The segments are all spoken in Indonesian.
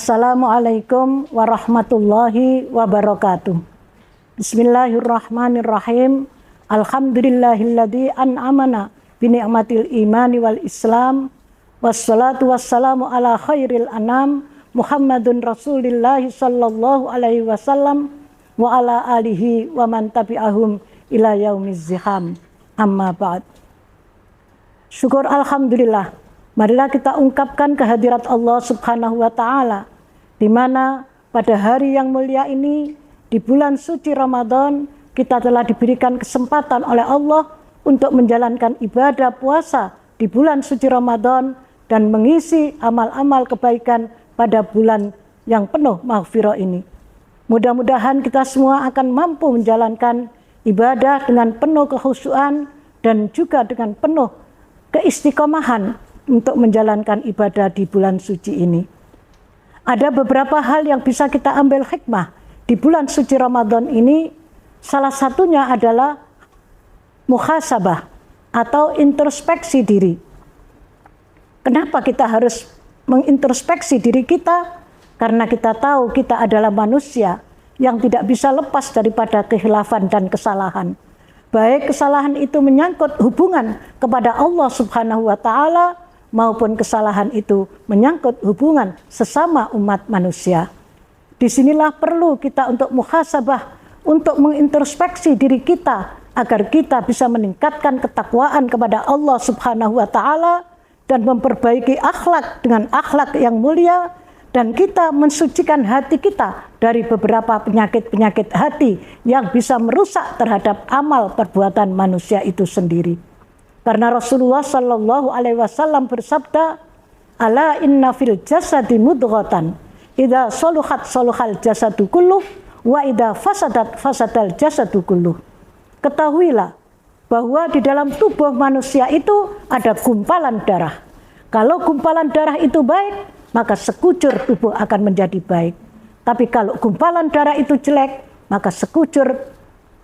Assalamualaikum warahmatullahi wabarakatuh. Bismillahirrahmanirrahim. Alhamdulillahilladzi an'amana bi ni'matil imani wal islam. Wassalatu wassalamu ala khairil anam Muhammadun Rasulillahi sallallahu alaihi wasallam wa ala alihi wa man tabi'ahum ila yaumiz ziham. Amma ba'd. Syukur alhamdulillah. Marilah kita ungkapkan kehadirat Allah Subhanahu wa taala, di mana pada hari yang mulia ini, di bulan suci Ramadan, kita telah diberikan kesempatan oleh Allah untuk menjalankan ibadah puasa di bulan suci Ramadan dan mengisi amal-amal kebaikan pada bulan yang penuh maghfirah ini. Mudah-mudahan kita semua akan mampu menjalankan ibadah dengan penuh kekhusyuan dan juga dengan penuh keistiqomahan untuk menjalankan ibadah di bulan suci ini. Ada beberapa hal yang bisa kita ambil hikmah di bulan suci Ramadan ini. Salah satunya adalah muhasabah atau introspeksi diri. Kenapa kita harus mengintrospeksi diri kita? Karena kita tahu kita adalah manusia yang tidak bisa lepas daripada khilafan dan kesalahan. Baik kesalahan itu menyangkut hubungan kepada Allah Subhanahu wa taala maupun kesalahan itu menyangkut hubungan sesama umat manusia. Disinilah perlu kita untuk muhasabah, untuk mengintrospeksi diri kita agar kita bisa meningkatkan ketakwaan kepada Allah Subhanahu wa taala dan memperbaiki akhlak dengan akhlak yang mulia, dan kita mensucikan hati kita dari beberapa penyakit-penyakit hati yang bisa merusak terhadap amal perbuatan manusia itu sendiri. Karena Rasulullah Shallallahu Alaihi Wasallam bersabda, "Ala inna fil jasadi mudghatan, idza soluhat soluhal jasadu kulluh, wa idza fasadat fasadal jasadu kulluh." Ketahuilah bahwa di dalam tubuh manusia itu ada gumpalan darah. Kalau gumpalan darah itu baik, maka sekujur tubuh akan menjadi baik. Tapi kalau gumpalan darah itu jelek, maka sekujur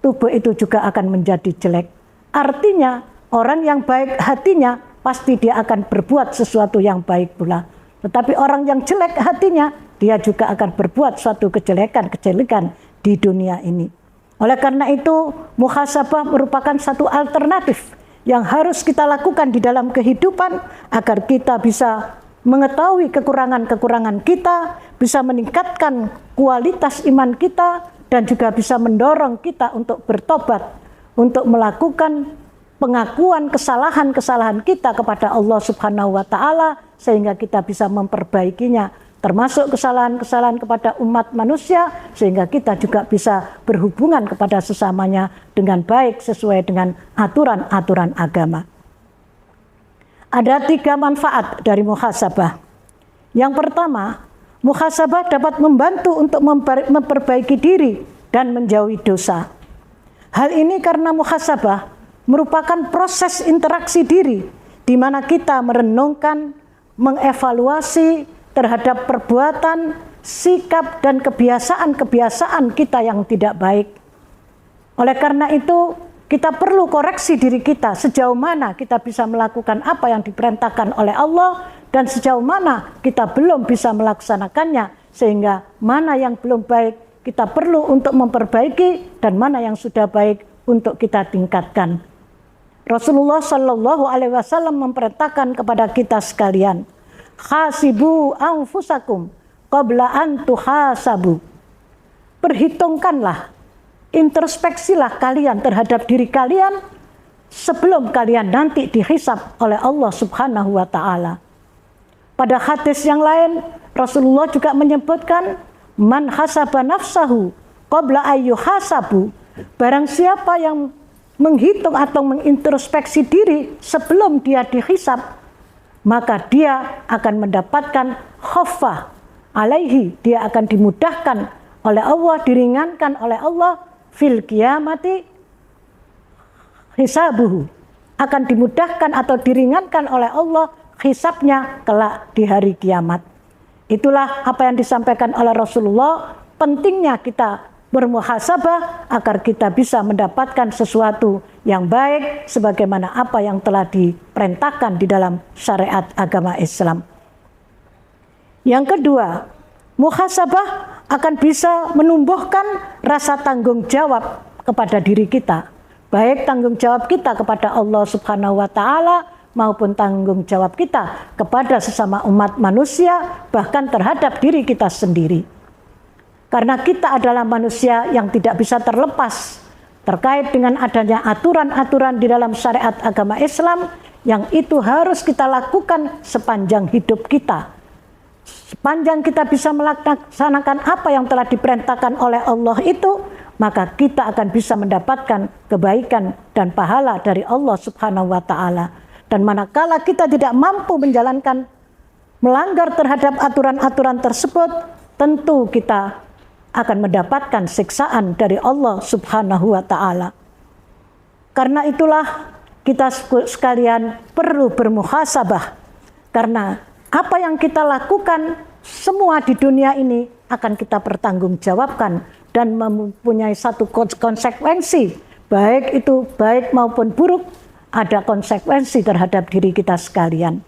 tubuh itu juga akan menjadi jelek. Artinya, orang yang baik hatinya, pasti dia akan berbuat sesuatu yang baik pula. Tetapi orang yang jelek hatinya, dia juga akan berbuat suatu kejelekan-kejelekan di dunia ini. Oleh karena itu, muhasabah merupakan satu alternatif yang harus kita lakukan di dalam kehidupan agar kita bisa mengetahui kekurangan-kekurangan kita, bisa meningkatkan kualitas iman kita, dan juga bisa mendorong kita untuk bertobat, untuk melakukan pengakuan kesalahan-kesalahan kita kepada Allah Subhanahu wa taala sehingga kita bisa memperbaikinya, termasuk kesalahan-kesalahan kepada umat manusia, sehingga kita juga bisa berhubungan kepada sesamanya dengan baik sesuai dengan aturan-aturan agama. Ada 3 manfaat dari muhasabah. Yang pertama, muhasabah dapat membantu untuk memperbaiki diri dan menjauhi dosa. Hal ini karena muhasabah merupakan proses interaksi diri di mana kita merenungkan, mengevaluasi terhadap perbuatan, sikap, dan kebiasaan-kebiasaan kita yang tidak baik. Oleh karena itu, kita perlu koreksi diri kita sejauh mana kita bisa melakukan apa yang diperintahkan oleh Allah dan sejauh mana kita belum bisa melaksanakannya, sehingga mana yang belum baik kita perlu untuk memperbaiki dan mana yang sudah baik untuk kita tingkatkan. Rasulullah Shallallahu Alaihi Wasallam memerintahkan kepada kita sekalian, khasibu anfusakum qabla an tuhasabu. Perhitungkanlah, introspeksilah kalian terhadap diri kalian sebelum kalian nanti dihisab oleh Allah Subhanahu wa taala. Pada hadis yang lain, Rasulullah juga menyebutkan, man hasaba nafsahu qabla ayyuhasabu. Barang siapa yang menghitung atau mengintrospeksi diri sebelum dia dihisab, maka dia akan mendapatkan khaffah alaihi, dia akan dimudahkan oleh Allah, diringankan oleh Allah fil qiyamati hisabuhu, akan dimudahkan atau diringankan oleh Allah hisabnya kelak di hari kiamat. Itulah apa yang disampaikan oleh Rasulullah, pentingnya kita bermuhasabah agar kita bisa mendapatkan sesuatu yang baik sebagaimana apa yang telah diperintahkan di dalam syariat agama Islam. Yang kedua, Muhasabah akan bisa menumbuhkan rasa tanggung jawab kepada diri kita, baik tanggung jawab kita kepada Allah Subhanahu wa taala maupun tanggung jawab kita kepada sesama umat manusia, bahkan terhadap diri kita sendiri. Karena kita adalah manusia yang tidak bisa terlepas terkait dengan adanya aturan-aturan di dalam syariat agama Islam yang itu harus kita lakukan sepanjang hidup kita. Sepanjang kita bisa melaksanakan apa yang telah diperintahkan oleh Allah itu, maka kita akan bisa mendapatkan kebaikan dan pahala dari Allah Subhanahu wa taala. Dan manakala kita tidak mampu menjalankan, melanggar terhadap aturan-aturan tersebut, tentu kita akan mendapatkan siksaan dari Allah Subhanahu wa taala. Karena itulah kita sekalian perlu bermuhasabah, karena apa yang kita lakukan semua di dunia ini akan kita pertanggungjawabkan dan mempunyai satu konsekuensi, baik itu baik maupun buruk, ada konsekuensi terhadap diri kita sekalian.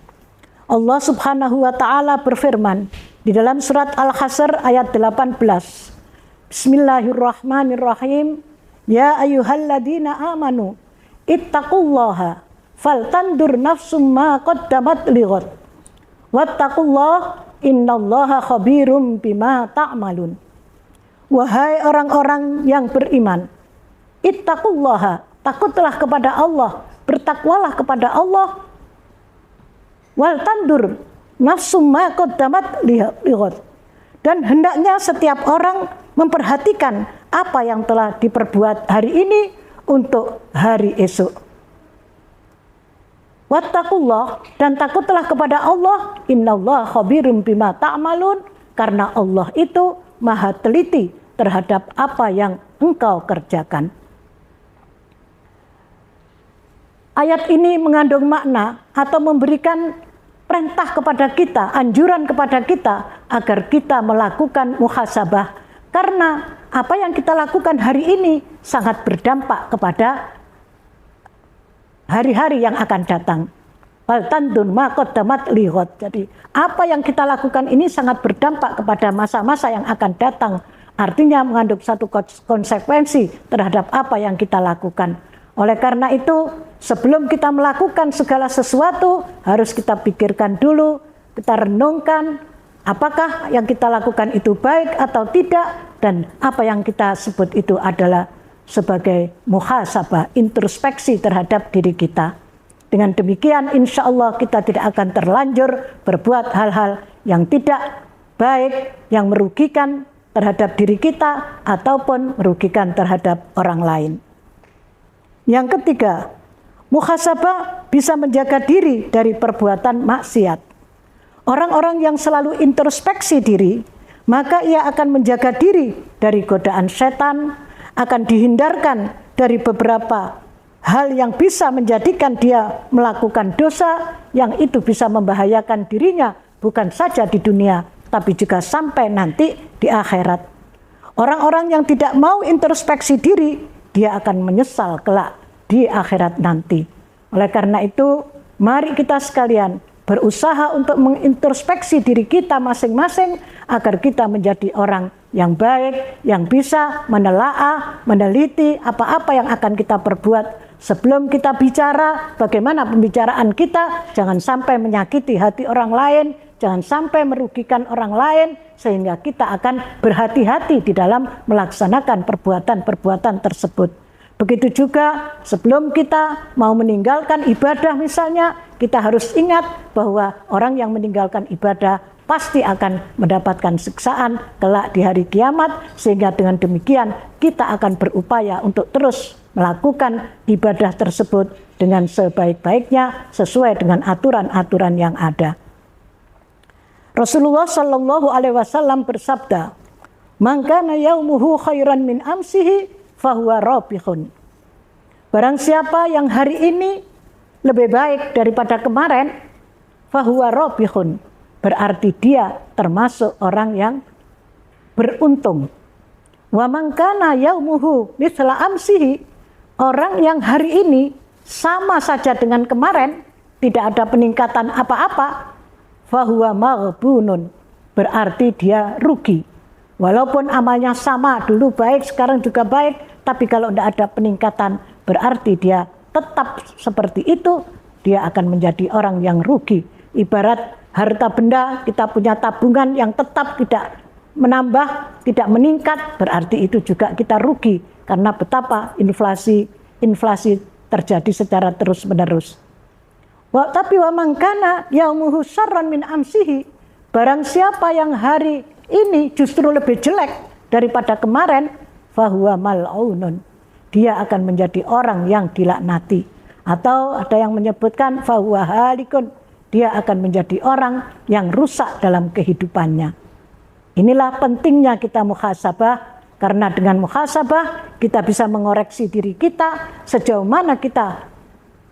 Allah Subhanahu wa taala berfirman di dalam surat Al-Hasr ayat 18. Bismillahirrahmanirrahim. Ya ayyuhalladzina amanu ittaqullaha faltandur nafsum ma qaddamat lighad. Wattaqullaha innallaha khabirum bima ta'malun. Wahai orang-orang yang beriman, ittaqullaha, takutlah kepada Allah, bertakwalah kepada Allah. Wal tandur nafsum ma qaddamat lighad. Dan hendaknya setiap orang memperhatikan apa yang telah diperbuat hari ini untuk hari esok. Wattaqullah, dan takutlah kepada Allah, innallaha khabirum bima ta'malun, karena Allah itu maha teliti terhadap apa yang engkau kerjakan. Ayat ini mengandung makna atau memberikan perintah kepada kita, anjuran kepada kita agar kita melakukan muhasabah, karena apa yang kita lakukan hari ini sangat berdampak kepada hari-hari yang akan datang. Wal tandun ma qaddamat lighad. Jadi apa yang kita lakukan ini sangat berdampak kepada masa-masa yang akan datang. Artinya mengandung satu konsekuensi terhadap apa yang kita lakukan. Oleh karena itu, sebelum kita melakukan segala sesuatu, harus kita pikirkan dulu, kita renungkan apakah yang kita lakukan itu baik atau tidak, dan apa yang kita sebut itu adalah sebagai muhasabah, introspeksi terhadap diri kita. Dengan demikian insya Allah kita tidak akan terlanjur berbuat hal-hal yang tidak baik, yang merugikan terhadap diri kita ataupun merugikan terhadap orang lain. Yang ketiga, muhasabah bisa menjaga diri dari perbuatan maksiat. Orang-orang yang selalu introspeksi diri, maka ia akan menjaga diri dari godaan setan, akan dihindarkan dari beberapa hal yang bisa menjadikan dia melakukan dosa yang itu bisa membahayakan dirinya bukan saja di dunia tapi juga sampai nanti di akhirat. Orang-orang yang tidak mau introspeksi diri, dia akan menyesal kelak di akhirat nanti. Oleh karena itu, mari kita sekalian berusaha untuk mengintrospeksi diri kita masing-masing agar kita menjadi orang yang baik, yang bisa menelaah, meneliti apa-apa yang akan kita perbuat. Sebelum kita bicara, bagaimana pembicaraan kita, jangan sampai menyakiti hati orang lain, jangan sampai merugikan orang lain, sehingga kita akan berhati-hati di dalam melaksanakan perbuatan-perbuatan tersebut. Begitu juga sebelum kita mau meninggalkan ibadah misalnya, kita harus ingat bahwa orang yang meninggalkan ibadah pasti akan mendapatkan siksaan kelak di hari kiamat, sehingga dengan demikian kita akan berupaya untuk terus melakukan ibadah tersebut dengan sebaik-baiknya sesuai dengan aturan-aturan yang ada. Rasulullah Shallallahu Alaihi Wasallam bersabda, "Man kana yaumuhu khairan min amsihi fahuwa rabihun." Barang siapa yang hari ini lebih baik daripada kemarin, fahuwa rabihun, berarti dia termasuk orang yang beruntung. Wa man kana yaumuhu mithla amsihi, orang yang hari ini sama saja dengan kemarin, tidak ada peningkatan apa-apa, fahuwa maghbunun, berarti dia rugi. Walaupun amalnya sama, dulu baik, sekarang juga baik, tapi kalau tidak ada peningkatan, berarti dia tetap seperti itu, dia akan menjadi orang yang rugi. Ibarat harta benda, kita punya tabungan yang tetap tidak menambah, tidak meningkat, berarti itu juga kita rugi. Karena betapa inflasi terjadi secara terus-menerus. Tapi wa mangkana yaumuhu syarran min amsihi, barang siapa yang hari ini justru lebih jelek daripada kemarin, fahuwa mal'unun, dia akan menjadi orang yang dilaknati. Atau ada yang menyebutkan fahuwa halikun, dia akan menjadi orang yang rusak dalam kehidupannya. Inilah pentingnya kita muhasabah, karena dengan muhasabah kita bisa mengoreksi diri kita sejauh mana kita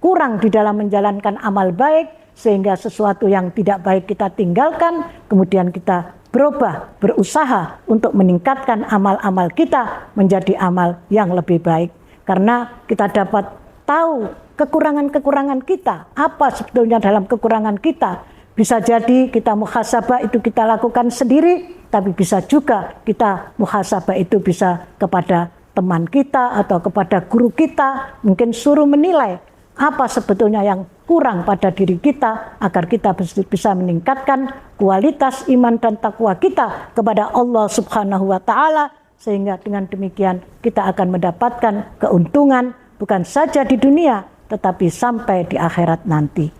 kurang di dalam menjalankan amal baik, sehingga sesuatu yang tidak baik kita tinggalkan, kemudian kita berubah, berusaha untuk meningkatkan amal-amal kita menjadi amal yang lebih baik. Karena kita dapat tahu kekurangan-kekurangan kita, apa sebetulnya dalam kekurangan kita. Bisa jadi kita muhasabah itu kita lakukan sendiri, tapi bisa juga kita muhasabah itu bisa kepada teman kita atau kepada guru kita, mungkin suruh menilai apa sebetulnya yang kurang pada diri kita agar kita bisa meningkatkan kualitas iman dan takwa kita kepada Allah Subhanahu wa Ta'ala, sehingga dengan demikian kita akan mendapatkan keuntungan bukan saja di dunia tetapi sampai di akhirat nanti.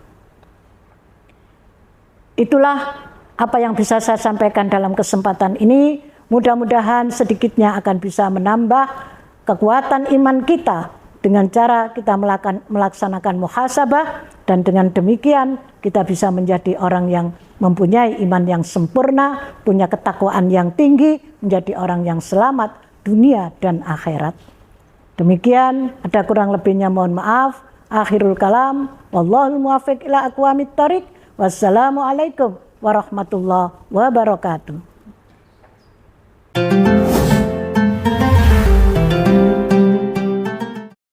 Itulah apa yang bisa saya sampaikan dalam kesempatan ini. Mudah-mudahan sedikitnya akan bisa menambah kekuatan iman kita dengan cara kita melaksanakan muhasabah, dan dengan demikian kita bisa menjadi orang yang mempunyai iman yang sempurna, punya ketakwaan yang tinggi, menjadi orang yang selamat dunia dan akhirat. Demikian, ada kurang lebihnya mohon maaf. Akhirul kalam, wallahul muwaffiq ila aqwamit thoriq. Wassalamualaikum warahmatullahi wabarakatuh.